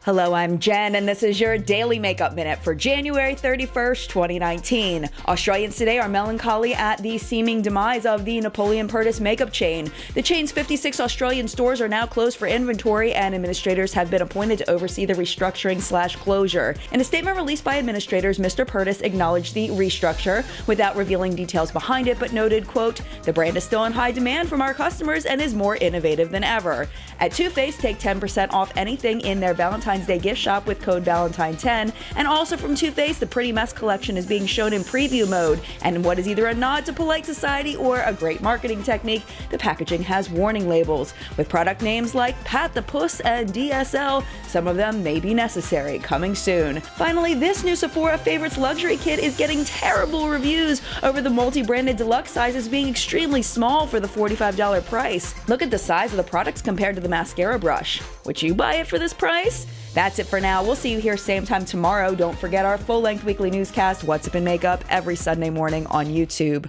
Hello, I'm Jen, and this is your Daily Makeup Minute for January 31st, 2019. Australians today are melancholy at the seeming demise of the Napoleon Purtis makeup chain. The chain's 56 Australian stores are now closed for inventory, and administrators have been appointed to oversee the restructuring/closure. In a statement released by administrators, Mr. Purtis acknowledged the restructure without revealing details behind it, but noted, quote, "The brand is still in high demand from our customers and is more innovative than ever." At Too Faced, take 10% off anything in their Valentine's Day gift shop with code Valentine10. And also from Too Faced, the Pretty Mess collection is being shown in preview mode. And in what is either a nod to polite society or a great marketing technique, the packaging has warning labels. With product names like Pat the Puss and DSL, some of them may be necessary. Coming soon. Finally, this new Sephora Favorites luxury kit is getting terrible reviews over the multi-branded deluxe sizes being extremely small for the $45 price. Look at the size of the products compared to the mascara brush. Would you buy it for this price? That's it for now. We'll see you here same time tomorrow. Don't forget our full-length weekly newscast, What's Up in Makeup, every Sunday morning on YouTube.